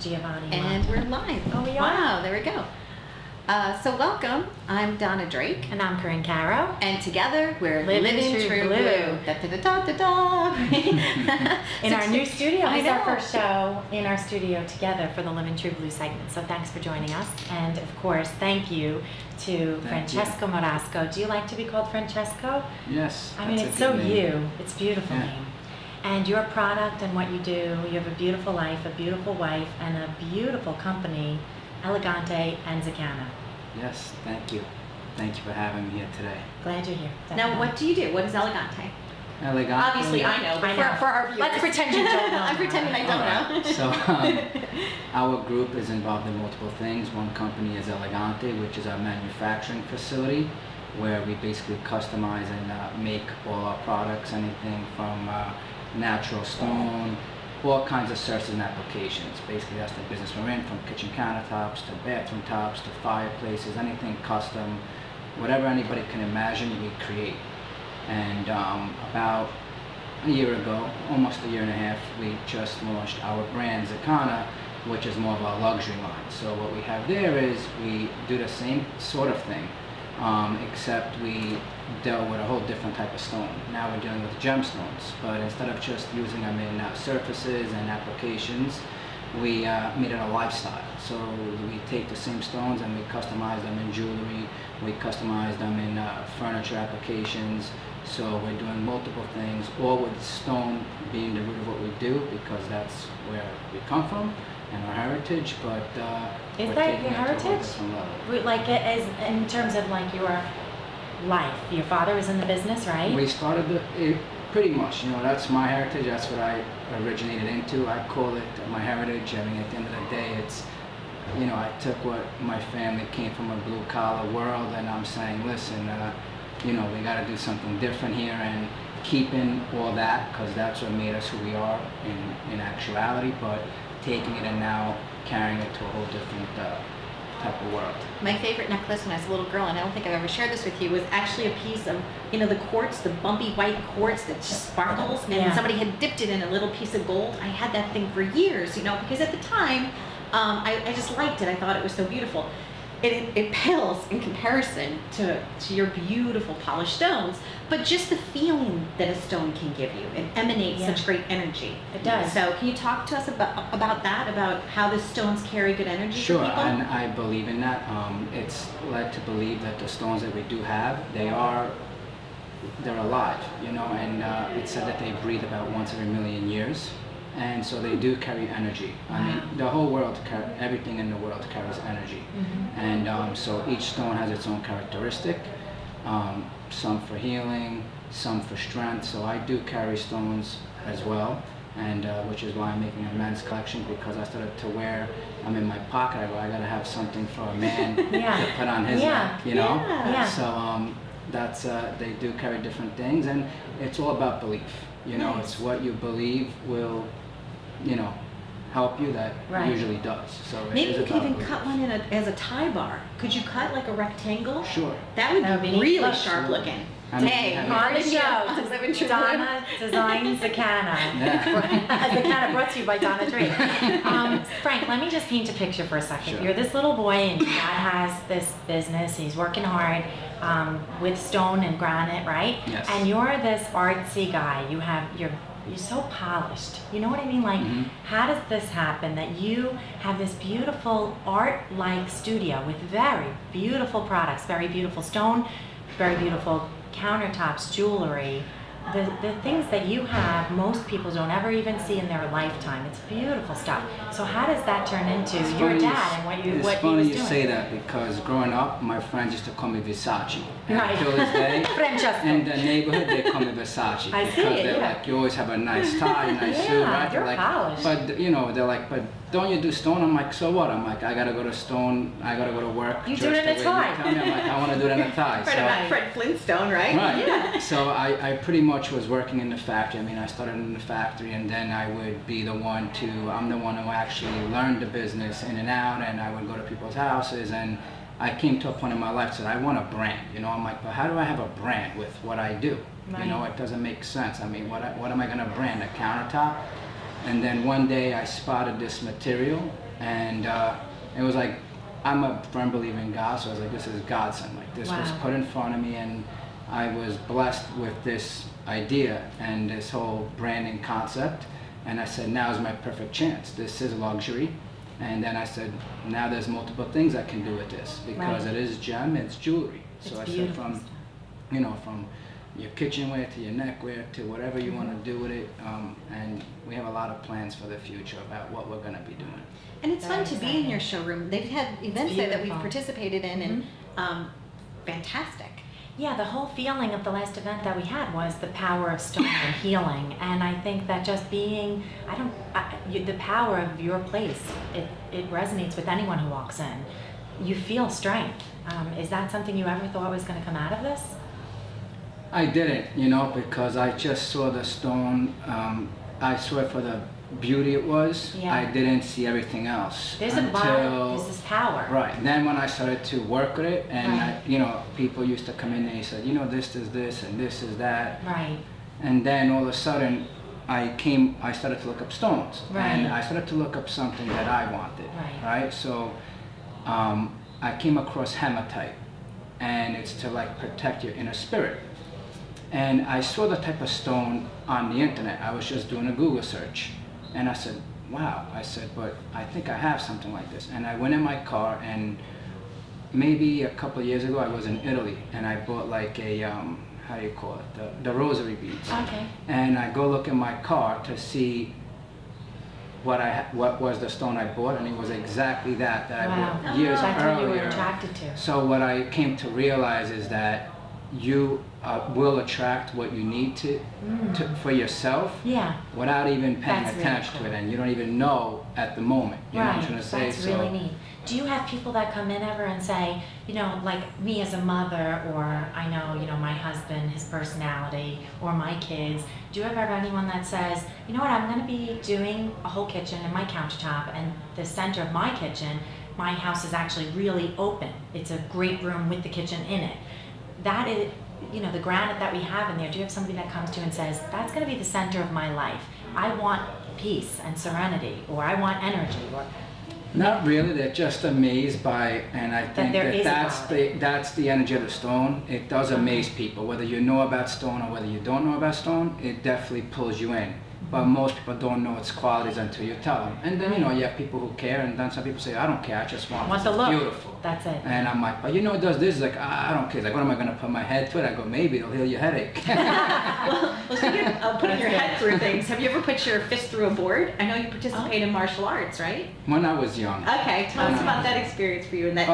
Giovanni. And we're live. Oh, we are? Wow, there we go. So welcome. I'm Donna Drake. And I'm Karin Caro. And together we're Livin' True Blue. Da, da, da, da, da. In our new studio. I This is our know. first show in our studio together for the Livin' True Blue segment. So thanks for joining us. And of course, thank you to Francesco Marasco. Do you like to be called Francesco? Yes. I mean, that's it's a so good name. you. It's a beautiful Yeah. name. And your product and what you do, you have a beautiful life, a beautiful wife, and a beautiful company, Elegante and Zicana. Yes, thank you. Thank you for having me here today. Glad you're here. Now, definitely. what do you do? What is Elegante? Elegante. Obviously, I know, but I know. For our viewers. Let's pretend you don't know. I'm pretending I don't know. So, our group is involved in multiple things. One company is Elegante, which is our manufacturing facility, where we basically customize and make all our products, anything from natural stone, all kinds of surfaces and applications. Basically, that's the business we're in, from kitchen countertops to bathroom tops to fireplaces, anything custom, whatever anybody can imagine, we create. And about a year ago, almost a year and a half, we just launched our brand Zicana, which is more of a luxury line. So what we have there is we do the same sort of thing, except we dealt with a whole different type of stone. Now we're dealing with gemstones, but instead of just using them in surfaces and applications, we made it a lifestyle. So we take the same stones and we customize them in jewelry, we customize them in furniture applications. So we're doing multiple things, all with stone being the root of what we do, because that's where we come from and our heritage. But Is we're that taking your it to a whole heritage? different level. Like, as in terms of like your life, your father was in the business, right? We started it pretty much, that's my heritage, that's what I originated into. I call it my heritage. I mean, at the end of the day, it's, I took what my family came from, a blue collar world, and I'm saying, listen, we got to do something different here, and keeping all that, because that's what made us who we are in actuality, but taking it and now carrying it to a whole different type of world. My favorite necklace when I was a little girl, and I don't think I've ever shared this with you, was actually a piece of, the quartz, the bumpy white quartz that just sparkles, and Yeah. somebody had dipped it in a little piece of gold. I had that thing for years, because at the time, I just liked it. I thought it was so beautiful. It pales in comparison to your beautiful polished stones, but just the feeling that a stone can give you, it emanates such great energy. It does. So can you talk to us about that, about how the stones carry good energy Sure, for people? and I believe in that. It's led to believe that the stones that we do have, they're alive, and it's said that they breathe about once every million years. And so they do carry energy. Wow. I mean, the whole world, everything in the world carries energy. Mm-hmm. And so each stone has its own characteristic, some for healing, some for strength. So I do carry stones as well, and which is why I'm making a men's collection, because I started to wear them in my pocket. I go, I gotta have something for a man to put on his neck, Yeah. So that's they do carry different things, and it's all about belief. Nice. It's what you believe will, help you, that usually does. So it Maybe is you could about even belief. cut one as a tie bar. Could you cut like a rectangle? Sure. That would That would be be neat. really Look. sharp looking. I mean, Hey, have you- On the Livin' show, Livin' True Donna designs Zicana. Zicana brought to you by Donna Drake. Frank, let me just paint a picture for a second. Sure. You're this little boy, and your dad has this business. He's working hard with stone and granite, right? Yes. And you're this artsy guy. You're so polished. You know what I mean? Like, how does this happen that you have this beautiful art-like studio with very beautiful products, very beautiful stone, very beautiful countertops, jewelry, the things that you have, most people don't ever even see in their lifetime. It's beautiful stuff. So how does that turn into your dad and what he was It's funny you doing? say that, because growing up, my friends used to call me Versace. And Right. till this day, Francesco. in the neighborhood, they call me Versace. I because see it, they're yeah. like, you always have a nice tie, a nice suit, Yeah, right? They're you're like, polished. but they're like, but don't you do stone? I'm like, so what? I'm like, I gotta go to stone, I gotta go to work. You just do it in the a way you tie. tell me. I'm like, I want to do it in a tie. Fred Flintstone, right? Right. Yeah. So I pretty much was working in the factory. I mean, I started in the factory, and then I'm the one who actually learned the business in and out, and I would go to people's houses, and I came to a point in my life that said, I want a brand. I'm like, but how do I have a brand with what I do? Right. It doesn't make sense. I mean, what am I going to brand? A countertop? And then one day I spotted this material, and it was like, I'm a firm believer in God, so I was like, this is godsend. Like, this was put in front of me, and I was blessed with this idea and this whole branding concept. And I said, now is my perfect chance. This is luxury. And then I said, now there's multiple things I can do with this, because it is gem, it's jewelry. So I said, from, you know, from your kitchenware to your neckwear to whatever you want to do with it. And we have a lot of plans for the future about what we're going to be doing. And it's fun to be in your showroom. They've had events there that we've participated in, and fantastic. Yeah, the whole feeling of the last event that we had was the power of stone and healing, and I think that just being, the power of your place, it resonates with anyone who walks in. You feel strength. Is that something you ever thought was going to come out of this? I didn't, you know, because I just saw the stone. I saw it for the beauty it was. I didn't see everything else. There's there's this power. Right. Then when I started to work with it, and you know, people used to come in and they said, you know, this is this and this is that. Right. And then all of a sudden, I started to look up stones, and I started to look up something that I wanted. Right. So I came across hematite, and it's to like protect your inner spirit. And I saw the type of stone on the internet. I was just doing a Google search. And I said, wow. I said, but I think I have something like this. And I went in my car, and maybe a couple of years ago I was in Italy, and I bought like a, how do you call it? The rosary beads. Okay. And I go look in my car to see what was the stone I bought, and it was exactly that I bought years earlier. That's what you were attracted to. So what I came to realize is that you will attract what you need to for yourself without even paying attention to it, and you don't even know at the moment. You know what I'm trying to say? That's really neat. Do you have people that come in ever and say, you know, like me as a mother, or I know, you know, my husband, his personality, or my kids, do you ever have anyone that says, you know what, I'm going to be doing a whole kitchen and my countertop, and the center of my kitchen, my house is actually really open. It's a great room with the kitchen in it. That is, you know, the granite that we have in there. Do you have somebody that comes to you and says, that's going to be the center of my life. I want peace and serenity, or I want energy, or... Not really. They're just amazed by, and I think that's the energy of the stone. It does amaze people. Whether you know about stone or whether you don't know about stone, it definitely pulls you in. But most people don't know its qualities until you tell them. And then, you know, you have people who care, and then some people say, I don't care, I just want the look. Beautiful. That's it. And I'm like, but you know, it does this. Like, I don't care. Like, what am I going to put my head through it? I go, maybe it'll heal your headache. well, speaking of putting your head through things, have you ever put your fist through a board? I know you participate in martial arts, right? When I was young. Okay, tell us about that experience for you and that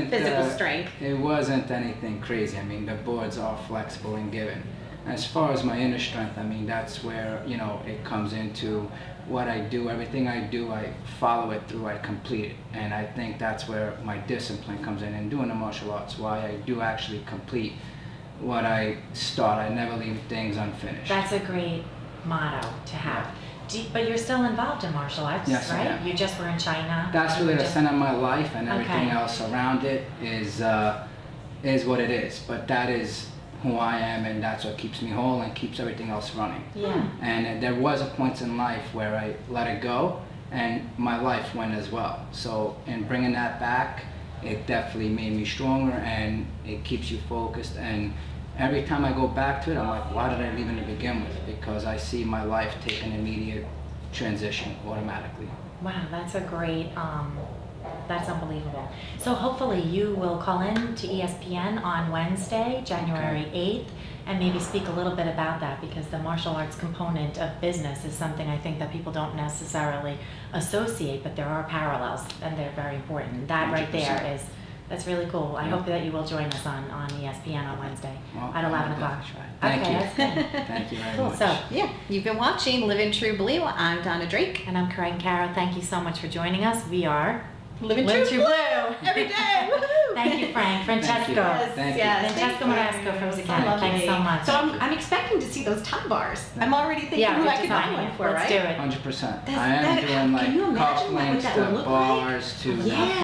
physical strength. It wasn't anything crazy. I mean, the boards are flexible and given. As far as my inner strength, I mean, that's where, you know, it comes into what I do. Everything I do, I follow it through, I complete it. And I think that's where my discipline comes in doing the martial arts, why I do actually complete what I start. I never leave things unfinished. That's a great motto to have. But you're still involved in martial arts, right? Yeah. You just were in China. That's really the center of my life, and everything else around it is what it is. But that is who I am, and that's what keeps me whole and keeps everything else running. Yeah. And there was a point in life where I let it go, and my life went as well. So in bringing that back, it definitely made me stronger, and it keeps you focused. And every time I go back to it, I'm like, why did I leave in to begin with? Because I see my life take an immediate transition automatically. Wow, that's a great, that's unbelievable. So hopefully you will call in to ESPN on Wednesday, January 8th, and maybe speak a little bit about that, because the martial arts component of business is something I think that people don't necessarily associate, but there are parallels, and they're very important. That 100%. Right there is, that's really cool. I hope that you will join us on ESPN on Wednesday at 11 o'clock. Thank you. That's good. Thank you very Cool. much. So, yeah, you've been watching Livin' True Blue. I'm Donna Drake. And I'm Karin Caro. Thank you so much for joining us. We are Livin' True Blue every day. Thank you, Frank. Francesco. Thank you. Francesco Marasco from Zicana. Thanks so much. So I'm expecting to see those tie bars. I'm already thinking who I could buy one for, Let's right? do it. 100%. I am doing like cufflinks to bars to... Yeah.